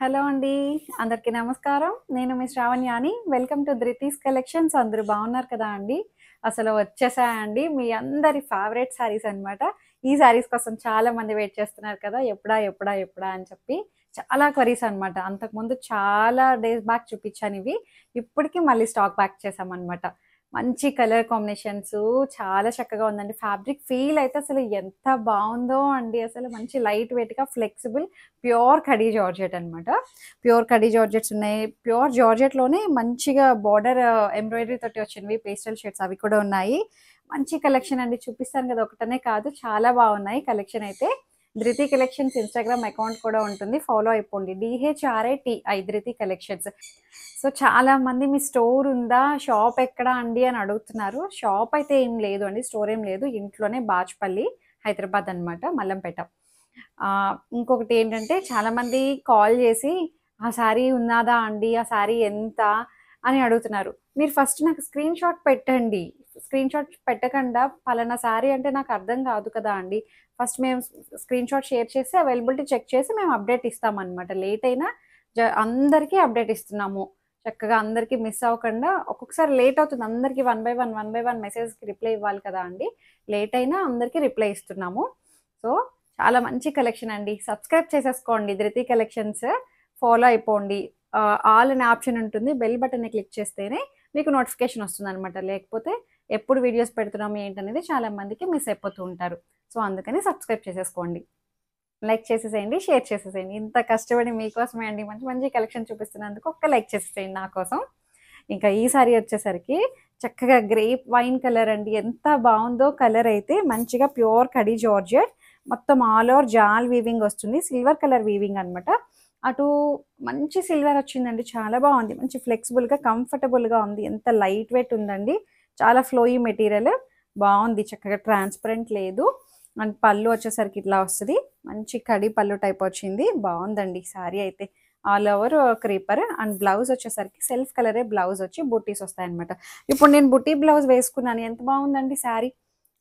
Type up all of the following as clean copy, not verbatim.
Hello అండి. అందరికీ నమస్కారం. నేను మీ శ్రావణ్యాని. Welcome to Dhruti's collections. అందరూ బాగున్నారు కదా అండి? అసలు వచ్చేసాయండి మీ అందరి ఫేవరెట్ శారీస్ అన్నమాట. ఈ శారీస్ కోసం చాలా మంది వెయిట్ చేస్తున్నారు కదా! ఎప్పుడా, ఎప్పుడా, ఎప్పుడా అని చెప్పి. చాలా క్వరీస్ అన్నమాట. అంతకుముందు చాలా డేస్ బ్యాక్ చూపించానివి. ఇప్పటికి మళ్ళీ స్టాక్ బ్యాక్ చేశామన్నమాట. మంచి కలర్ కాంబినేషన్స్ చాలా చక్కగా ఉందండి. ఫ్యాబ్రిక్ ఫీల్ అయితే అసలు ఎంత బావుందో అండి. అసలు మంచి లైట్ వెయిట్‌గా ఫ్లెక్సిబుల్ ప్యూర్ కడీ జార్జెట్ అన్నమాట. ప్యూర్ కడీ జార్జెట్స్ ఉన్నాయి. ప్యూర్ జార్జెట్‌లోనే మంచిగా బోర్డర్ ఎంబ్రాయిడరీ తోటి వచ్చినవి పేస్టల్ షేడ్స్ అవి కూడా ఉన్నాయి. మంచి కలెక్షన్ అండి. చూపిస్తాను కదా! ఒకటనే కాదు చాలా బాగున్నాయి కలెక్షన్ అయితే. ధృతి కలెక్షన్స్ ఇన్‌స్టాగ్రామ్ అకౌంట్ కూడా ఉంటుంది. ఫాలో అయిపోండి. DHRATI ధృతి కలెక్షన్స్. సో చాలా మంది మీ స్టోర్ ఉందా? షాప్ ఎక్కడ అండి అని అడుగుతున్నారు. షాప్ అయితే ఏం లేదు అండి. స్టోర్ ఏం లేదు. ఇంట్లోనే బాచ్‌పల్లి, హైదరాబాద్ అన్నమాట. మల్లంపేట. ఇంకొకటి ఏంటంటే చాలామంది కాల్ చేసి ఆ శారీ ఉన్నాదా అండి? ఆ శారీ ఎంత? అని అడుగుతున్నారు. మీరు ఫస్ట్ నాకు స్క్రీన్ షాట్ పెట్టండి. స్క్రీన్ షాట్ పెట్టకుండా పలానా శారీ అంటే నాకు అర్థం కాదు కదా అండి. ఫస్ట్ మేము స్క్రీన్ షాట్ షేర్ చేసి అవైలబిలిటీ చెక్ చేసి మేము అప్డేట్ ఇస్తామన్నమాట. లేట్ అయినా అందరికీ అప్డేట్ ఇస్తున్నాము. చక్కగా అందరికీ మిస్ అవ్వకుండా ఒక్కొక్కసారి లేట్ అవుతుంది. అందరికీ వన్ బై వన్ మెసేజ్‌కి రిప్లై ఇవ్వాలి కదా అండి. లేట్ అయినా అందరికీ రిప్లై ఇస్తున్నాము. సో, చాలా మంచి కలెక్షన్ అండి. సబ్స్క్రైబ్ చేసేసుకోండి ధృతి కలెక్షన్స్. ఫాలో అయిపోండి. ఆల్ అనే ఆప్షన్ ఉంటుంది. బెల్ బటన్‌ని క్లిక్ చేస్తేనే మీకు నోటిఫికేషన్ వస్తుందనమాట. లేకపోతే ఎప్పుడు వీడియోస్ పెడుతున్నాము ఏంటనేది చాలా మందికి మిస్ అయిపోతూ ఉంటారు. సో, అందుకని సబ్స్క్రైబ్ చేసేసుకోండి. లైక్ చేసేసేయండి, షేర్ చేసేసేయండి. ఇంత కష్టపడి మీకోసమే అండి మంచి మంచి కలెక్షన్ చూపిస్తున్నందుకు ఒక్క లైక్ చేసేసేయండి నా కోసం. ఇంకా ఈ సారీ వచ్చేసరికి చక్కగా గ్రేప్ వైన్ కలర్ అండి. ఎంత బావుందో కలర్ అయితే మంచిగా ప్యూర్ కడీ జార్జెట్. మొత్తం ఆల్ ఓవర్ జాల్ వీవింగ్ వస్తుంది. సిల్వర్ కలర్ వీవింగ్ అనమాట. అటు మంచి సిల్వర్ వచ్చిందండి. చాలా బావుంది. మంచి ఫ్లెక్సిబుల్‌గా, కంఫర్టబుల్‌గా ఉంది. ఎంత లైట్ వెయిట్ ఉందండి. చాలా ఫ్లోయీ మెటీరియల్. బావుంది. చక్కగా ట్రాన్స్‌పరెంట్ లేదు. అండ్ పళ్ళు వచ్చేసరికి ఇట్లా వస్తది. మంచి కడీ పళ్ళు టైప్ వచ్చింది. బావుందండి శారీ అయితే. All over creeper and blouse వచ్చేసరికి సెల్ఫ్ కలరే బ్లౌజ్ వచ్చి బుట్టీస్ వస్తాయన్నమాట. ఇప్పుడు నేను బుట్టీ బ్లౌజ్ వేసుకున్నాను. ఎంత బావుందండి శారీ.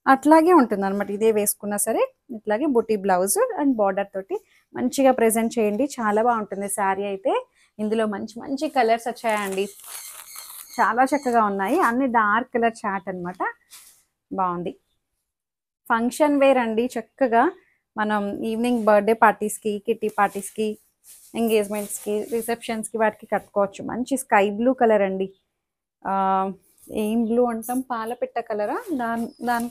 అట్లాగే ఉంటుందన్నమాట. ఇదే వేసుకున్నా సరే ఇట్లాగే బుట్టీ బ్లౌజ్ అండ్ బార్డర్ తోటి మంచిగా ప్రెజెంట్ చేయండి. చాలా బావుంటుంది శారీ అయితే. ఇందులో మంచి మంచి కలర్స్ వచ్చాయండి. చాలా చక్కగా ఉన్నాయి. అన్ని డార్క్ కలర్ చాట్ అన్నమాట. బావుంది. ఫంక్షన్ వేర్ అండి. చక్కగా మనం ఈవినింగ్ బర్త్‌డే పార్టీస్‌కి, కిట్టి పార్టీస్‌కి, ఎంగేజ్‌మెంట్స్‌కి, రిసెప్షన్స్‌కి వాటికి కట్టుకోవచ్చు. మంచి స్కై బ్లూ కలర్ అండి. ఆహ్, ఏం బ్లూ అంటాం? పాలపిట్ట కలరా? దాని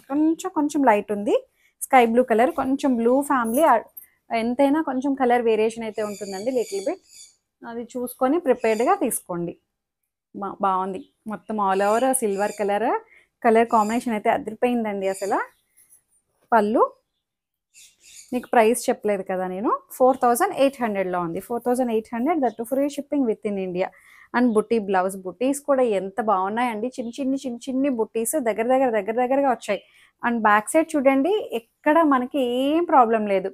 కొంచెం లైట్ ఉంది. స్కై బ్లూ కలర్ కొంచెం బ్లూ ఫ్యామిలీ ఎంతైనా కొంచెం కలర్ వేరియేషన్ అయితే ఉంటుందండి లిటిల్ బిట్. అది చూసుకొని ప్రిపేర్డ్‌గా తీసుకోండి. బావుంది. మొత్తం all over silver colour combination అయితే అదిరిపోయిందండి అసల. పళ్ళు మీకు ప్రైస్ చెప్పలేదు కదా నేను. 4800లో ఉంది. 4800 that too free shipping within India. And butti blouse. Buttis కూడా ఎంత బాగున్నాయండి. చిన్ని బుట్టీస్ దగ్గరగా వచ్చాయి. అండ్ బ్యాక్ సైడ్ చూడండి ఎక్కడ మనకి ఏం ప్రాబ్లం లేదు.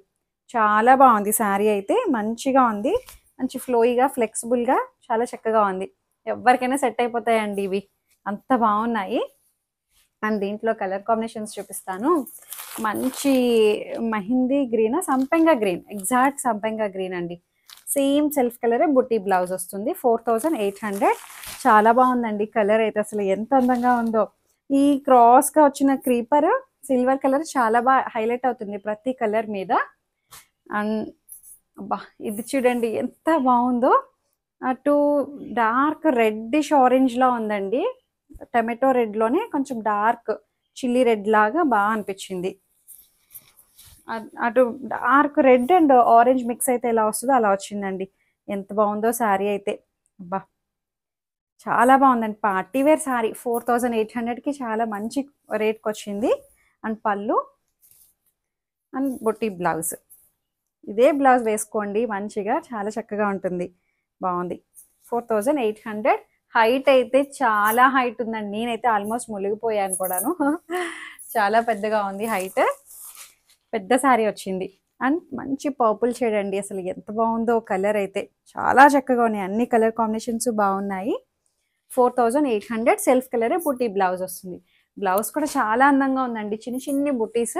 చాలా బాగుంది శారీ అయితే. మంచిగా ఉంది. మంచి ఫ్లోయిగా, ఫ్లెక్సిబుల్‌గా చాలా చక్కగా ఉంది. ఎవరికైనా సెట్ అయిపోతాయండి ఇవి. అంత బాగున్నాయి. అండ్ దీంట్లో కలర్ కాంబినేషన్స్ చూపిస్తాను. మంచి మెహందీ గ్రీన్, సంపెంగ గ్రీన్, ఎగ్జాక్ట్ సంపెంగ గ్రీన్ అండి. సేమ్ సెల్ఫ్ కలరే బుట్టి బ్లౌజ్ వస్తుంది. 4800. చాలా బాగుందండి కలర్ అయితే. అసలు ఎంత అందంగా ఉందో. ఈ క్రాస్గా వచ్చిన క్రీపర్ సిల్వర్ కలర్ చాలా బాగా హైలైట్ అవుతుంది ప్రతి కలర్ మీద. అండ్ అబ్బా ఇది చూడండి ఎంత బాగుందో. అటు డార్క్ రెడ్డిష్ ఆరెంజ్‌లా ఉందండి. టమాటో రెడ్‌లోనే కొంచెం డార్క్ చిల్లీ రెడ్ లాగా బాగా అనిపించింది. అటు dark red and orange mix అయితే ఎలా వస్తుందో అలా వచ్చిందండి. ఎంత బాగుందో శారీ అయితే. అబ్బా చాలా బాగుందండి. పార్టీ వేర్ శారీ 4800కి చాలా మంచి రేట్కి వచ్చింది. అండ్ పళ్ళు అండ్ బొట్టి బ్లౌజ్. ఇదే బ్లౌజ్ వేసుకోండి మంచిగా చాలా చక్కగా ఉంటుంది. బాగుంది. 4800. హైట్ అయితే చాలా హైట్ ఉందండి. నేనైతే ఆల్మోస్ట్ మునిగిపోయాను కూడాను. చాలా పెద్దగా ఉంది హైట్. పెద్ద శారీ వచ్చింది. అండ్ మంచి పర్పుల్ షేడ్ అండి. అసలు ఎంత బాగుందో కలర్ అయితే. చాలా చక్కగా ఉన్నాయి. అన్ని కలర్ కాంబినేషన్స్ బాగున్నాయి. 4800 సెల్ఫ్ కలరే బుట్టి బ్లౌజ్ వస్తుంది. బ్లౌజ్ కూడా చాలా అందంగా ఉందండి. చిన్ని బుట్టీస్.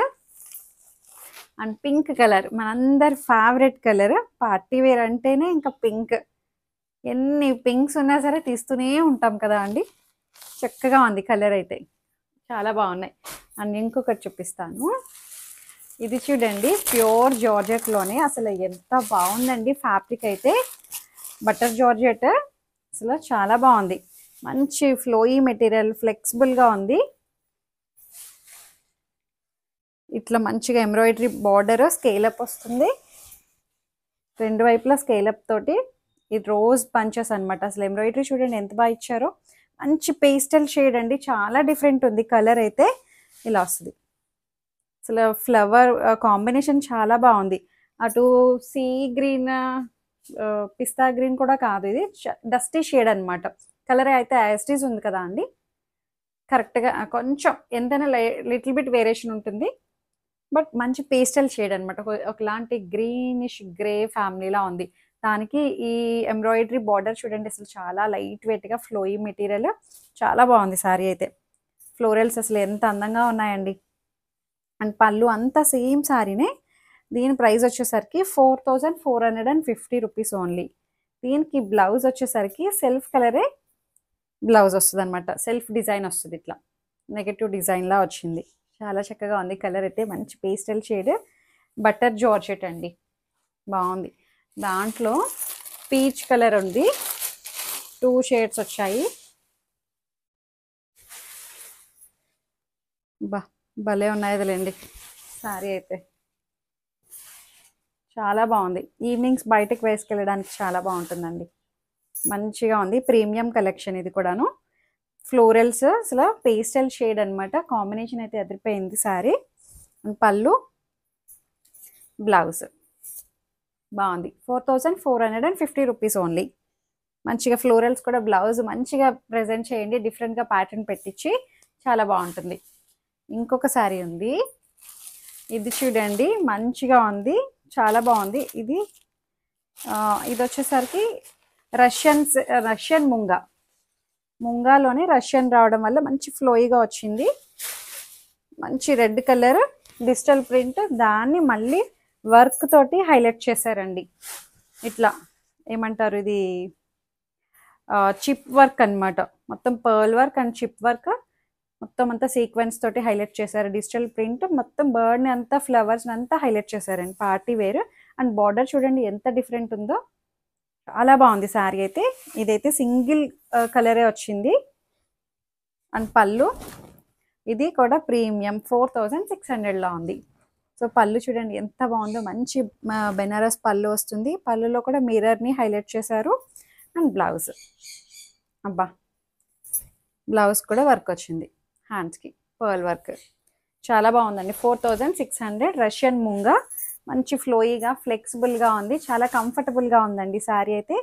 అండ్ పింక్ కలర్ మనందరి ఫేవరెట్ కలర్. పార్టీ వేర్ అంటేనే ఇంకా పింక్. ఎన్ని పింక్స్ ఉన్నా సరే తీస్తూనే ఉంటాం కదా అండి. చక్కగా ఉంది కలర్ అయితే, చాలా బాగున్నాయి. అండ్ ఇంకొకటి చూపిస్తాను. ఇది చూడండి, ప్యూర్ జార్జెట్లోనే అసలు ఎంత బాగుందండి ఫ్యాబ్రిక్ అయితే. బటర్ జార్జెట్ అసలు చాలా బాగుంది. మంచి ఫ్లోయీ మెటీరియల్, ఫ్లెక్సిబుల్గా ఉంది. ఇట్లా మంచిగా ఎంబ్రాయిడరీ బార్డర్ స్కేలప్ వస్తుంది, రెండు వైపులా స్కేలప్ తోటి. ఈ రోజ్ పంచెస్ అనమాట. అసలు ఎంబ్రాయిడరీ చూడండి ఎంత బాగా ఇచ్చారో. మంచి పేస్టల్ షేడ్ అండి, చాలా డిఫరెంట్ ఉంది కలర్ అయితే. ఇలా వస్తుంది. అసలు ఫ్లవర్ కాంబినేషన్ చాలా బాగుంది. అటు సీ గ్రీన్, పిస్తా గ్రీన్ కూడా కాదు, ఇది డస్టీ షేడ్ అనమాట. కలర్ అయితే యాస్టీస్ ఉంది కదా అండి. కరెక్ట్గా కొంచెం ఎంతైనా లిటిల్ బిట్ వేరియేషన్ ఉంటుంది, బట్ మంచి పేస్టల్ షేడ్ అనమాట. ఒకలాంటి గ్రీనిష్ గ్రే ఫ్యామిలీలా ఉంది. దానికి ఈ ఎంబ్రాయిడరీ బార్డర్ చూడండి, అసలు చాలా లైట్ వెయిట్గా ఫ్లోయీ మెటీరియల్, చాలా బాగుంది శారీ అయితే. ఫ్లోరల్స్ అసలు ఎంత అందంగా ఉన్నాయండి. అండ్ పళ్ళు అంతా సేమ్ శారీనే. దీని ప్రైస్ వచ్చేసరికి 4450 రూపీస్ ఓన్లీ. దీనికి బ్లౌజ్ వచ్చేసరికి సెల్ఫ్ కలరే బ్లౌజ్ వస్తుంది అనమాట. సెల్ఫ్ డిజైన్ వస్తుంది, ఇట్లా నెగటివ్ డిజైన్లా వచ్చింది. చాలా చక్కగా ఉంది కలర్ అయితే. మంచి పేస్టల్ షేడ్, బటర్ జార్జెట్ అండి, బాగుంది. దాంట్లో పీచ్ కలర్ ఉంది, 2 షేడ్స్ వచ్చాయి. భలే ఉన్నాయిలేండి శారీ అయితే. చాలా బాగుంది. ఈవినింగ్స్ బయటకు వేసుకెళ్ళడానికి చాలా బాగుంటుందండి. మంచిగా ఉంది. ప్రీమియం కలెక్షన్ ఇది కూడాను. ఫ్లోరల్స్ అసలు పేస్టల్ షేడ్ అనమాట. కాంబినేషన్ అయితే అదిరిపోయింది శారీ. పళ్ళు, బ్లౌజ్ బాగుంది. 4450 రూపీస్ ఓన్లీ. మంచిగా ఫ్లోరల్స్ కూడా బ్లౌజ్ మంచిగా ప్రజెంట్ చేయండి, డిఫరెంట్గా ప్యాటర్న్ పెట్టించి, చాలా బాగుంటుంది. ఇంకొక శారీ ఉంది, ఇది చూడండి, మంచిగా ఉంది, చాలా బాగుంది. ఇది వచ్చేసరికి రష్యన్ ముంగాలోనే రష్యన్ రావడం వల్ల మంచి ఫ్లోయిగా వచ్చింది. మంచి రెడ్ కలర్ డిజిటల్ ప్రింట్, దాన్ని మళ్ళీ వర్క్ తోటి హైలైట్ చేశారండి. ఇట్లా ఏమంటారు, ఇది చిప్ వర్క్ అనమాట. మొత్తం pearl work and chip work, మొత్తం అంతా సీక్వెన్స్ తోటి హైలైట్ చేశారు. డిజిటల్ ప్రింట్ మొత్తం బర్డ్ని అంతా, ఫ్లవర్స్ని అంతా హైలైట్ చేశారండి. Party wear. అండ్ బార్డర్ చూడండి ఎంత డిఫరెంట్ ఉందో, చాలా బాగుంది శారీ అయితే. ఇదైతే సింగిల్ కలరే వచ్చింది. అండ్ పళ్ళు, ఇది కూడా ప్రీమియం 4600లో ఉంది. సో పళ్ళు చూడండి ఎంత బాగుందో, మంచి బెనారస్ పళ్ళు వస్తుంది. పళ్ళులో కూడా మిర్రర్ని హైలైట్ చేశారు. అండ్ బ్లౌజ్, అబ్బా బ్లౌజ్ కూడా వర్క్ వచ్చింది, హ్యాండ్స్కి పర్ల్ వర్క్, చాలా బాగుందండి. 4600. రష్యన్ ముంగా, మంచి ఫ్లోయిగా ఫ్లెక్సిబుల్గా ఉంది, చాలా కంఫర్టబుల్గా ఉందండి శారీ అయితే.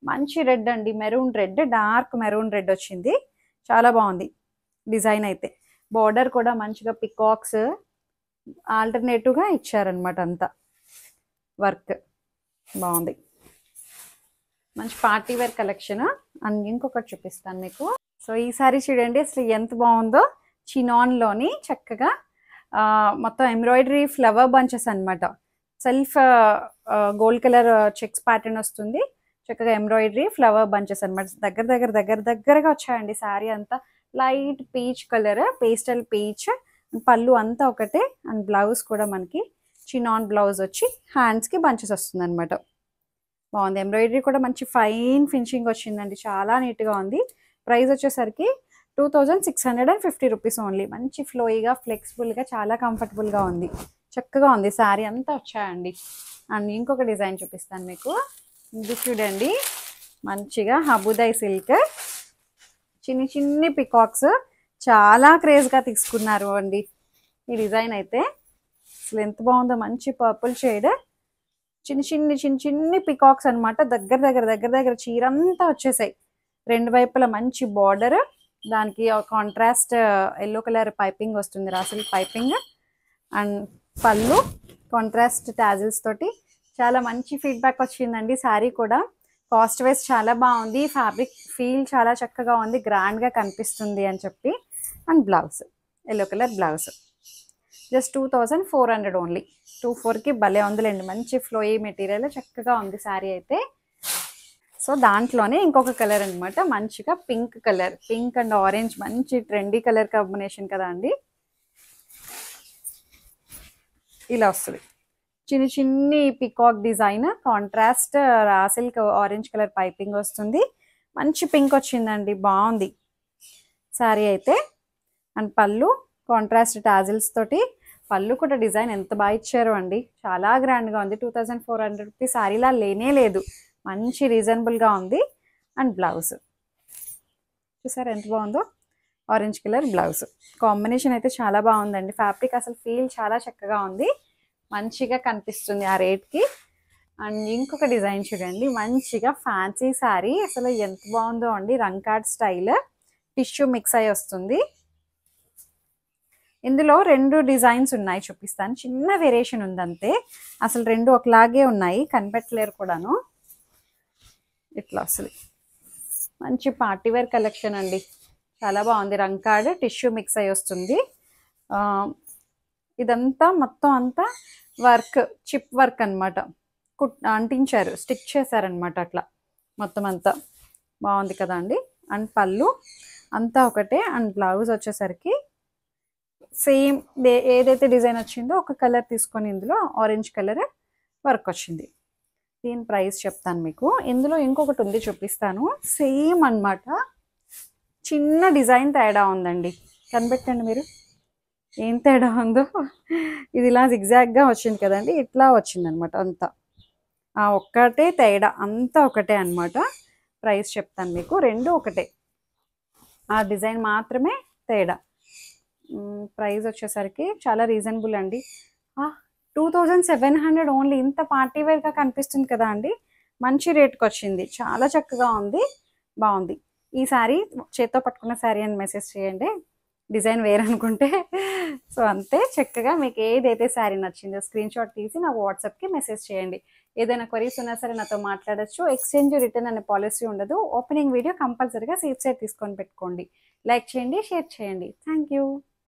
మంచి రెడ్ అండి, maroon red, dark maroon red వచ్చింది, చాలా బాగుంది డిజైన్ అయితే. బార్డర్ కూడా మంచిగా పికాక్స్ ఆల్టర్నేటివ్గా ఇచ్చారనమాట, అంతా వర్క్ బాగుంది. మంచి పార్టీ వేర్ కలెక్షన్. అండ్ ఇంకొకటి చూపిస్తాను మీకు. సో ఈ సారీ చూడండి అసలు ఎంత బాగుందో. చినాన్లోని చక్కగా మొత్తం ఎంబ్రాయిడరీ ఫ్లవర్ బంచెస్ అనమాట. Self gold colour checks pattern వస్తుంది. చక్కగా ఎంబ్రాయిడరీ ఫ్లవర్ బంచెస్ అనమాట. దగ్గరగా వచ్చాయండి శారీ అంతా. Light peach colour, pastel peach. పళ్ళు అంతా ఒకటే. అండ్ బ్లౌజ్ కూడా మనకి చినాన్ బ్లౌజ్ వచ్చి హ్యాండ్స్కి బంచెస్ వస్తుంది అనమాట. బాగుంది. ఎంబ్రాయిడరీ కూడా మంచి ఫైన్ ఫినిషింగ్ వచ్చిందండి, చాలా నీట్గా ఉంది. ప్రైస్ వచ్చేసరికి 2650 రూపీస్ ఓన్లీ. మంచి ఫ్లోయిగా ఫ్లెక్సిబుల్గా చాలా కంఫర్టబుల్గా ఉంది, చక్కగా ఉంది శారీ అంతా వచ్చాయండి. అండ్ ఇంకొక డిజైన్ చూపిస్తాను మీకు. ఇది చూడండి, మంచిగా హబుదాయ్ సిల్క్, చిన్ని పికాక్స్, చాలా క్రేజ్గా తీసుకున్నారు అండి ఈ డిజైన్ అయితే. అసలు ఎంత బాగుందో, మంచి పర్పుల్ షేడ్, చిన్ని పికాక్స్ అనమాట. దగ్గర చీరంతా వచ్చేసాయి. రెండు వైపులా మంచి బార్డర్, దానికి కాంట్రాస్ట్ ఎల్లో కలర్ పైపింగ్ వస్తుంది, రాసిల్ పైపింగ్. అండ్ పళ్ళు కాంట్రాస్ట్ టాజిల్స్ తోటి. చాలా మంచి ఫీడ్బ్యాక్ వచ్చిందండి శారీ కూడా. కాస్ట్ వైజ్ చాలా బాగుంది, ఫ్యాబ్రిక్ ఫీల్ చాలా చక్కగా ఉంది, గ్రాండ్గా కనిపిస్తుంది అని చెప్పి. And blouse yellow colour blouse, just 2400 only. 24కి భలే ఉందిలేండి. మంచి ఫ్లోయీ మెటీరియల్ చక్కగా ఉంది శారీ అయితే. సో దాంట్లోనే ఇంకొక కలర్ అనమాట, మంచిగా pink colour, pink and orange మంచి ట్రెండీ కలర్ కాంబినేషన్ కదా అండి. ఇలా వస్తుంది చిన్ని చిన్ని peacock design, contrast raw silk orange colour piping వస్తుంది. మంచి పింక్ వచ్చిందండి, బాగుంది శారీ అయితే. అండ్ పళ్ళు కాంట్రాస్ట్ టాజిల్స్ తోటి, పళ్ళు కూడా డిజైన్ ఎంత బాగా ఇచ్చారు అండి, చాలా గ్రాండ్గా ఉంది. 2400 రూపీస్ శారీలా లేనే లేదు, మంచి రీజనబుల్గా ఉంది. అండ్ బ్లౌజ్ చూసారు ఎంత బాగుందో, ఆరెంజ్ కలర్ బ్లౌజ్ కాంబినేషన్ అయితే చాలా బాగుందండి. ఫ్యాబ్రిక్ అసలు ఫీల్ చాలా చక్కగా ఉంది, మంచిగా కనిపిస్తుంది ఆ రేట్కి. అండ్ ఇంకొక డిజైన్ చూడండి, మంచిగా ఫ్యాన్సీ శారీ, అసలు ఎంత బాగుందో అండి. రంకాడ్ స్టైల్ టిష్యూ మిక్స్ అయి వస్తుంది. ఇందులో 2 డిజైన్స్ ఉన్నాయి, చూపిస్తాను. చిన్న వేరియేషన్ ఉంది అంతే, అసలు 2 ఒకలాగే ఉన్నాయి, కనిపెట్టలేరు కూడాను. ఇట్లా వస్తుంది, మంచి పార్టీవేర్ కలెక్షన్ అండి, చాలా బాగుంది. రంకాడ్ టిష్యూ మిక్స్ అయి వస్తుంది. ఇదంతా మొత్తం అంతా వర్క్, చిప్ వర్క్ అనమాట, అంటించారు, స్టిక్ చేశారనమాట అట్లా మొత్తం అంతా. బాగుంది కదా అండి. అండ్ పళ్ళు అంతా ఒకటే. అండ్ బ్లౌజ్ వచ్చేసరికి సేమ్ ఏదైతే డిజైన్ వచ్చిందో ఒక కలర్ తీసుకొని ఇందులో ఆరెంజ్ కలర్ వర్క్ వచ్చింది. దీని ప్రైస్ చెప్తాను మీకు. ఇందులో ఇంకొకటి ఉంది, చూపిస్తాను. సేమ్ అన్నమాట, చిన్న డిజైన్ తేడా ఉందండి, కనిపెట్టండి మీరు ఏం తేడా ఉందో. ఇది ఇలా జిగ్జాగ్గా వచ్చింది కదండి, ఇట్లా వచ్చింది అనమాట అంతా. ఆ ఒక్కటే తేడా, అంతా ఒకటే అనమాట. ప్రైస్ చెప్తాను మీకు, 2 ఒకటే, ఆ డిజైన్ మాత్రమే తేడా. ప్రైస్ వచ్చేసరికి చాలా రీజనబుల్ అండి. 2700 ఓన్లీ. ఇంత పార్టీవేర్గా కనిపిస్తుంది కదా అండి, మంచి రేట్కి వచ్చింది, చాలా చక్కగా ఉంది, బాగుంది. ఈ శారీ చేత్తో పట్టుకున్న శారీ అని మెసేజ్ చేయండి, డిజైన్ వేరనుకుంటే. సో అంతే, చక్కగా మీకు ఏదైతే శారీ నచ్చిందో స్క్రీన్ షాట్ తీసి నా వాట్సాప్కి మెసేజ్ చేయండి. ఏదైనా క్వరీస్ ఉన్నా సరే నాతో మాట్లాడచ్చు. ఎక్స్చేంజ్ రిటర్న్ అనే పాలసీ ఉండదు. ఓపెనింగ్ వీడియో కంపల్సరీగా సేఫ్ సైడ్ తీసుకొని పెట్టుకోండి. లైక్ చేయండి, షేర్ చేయండి. Thank you.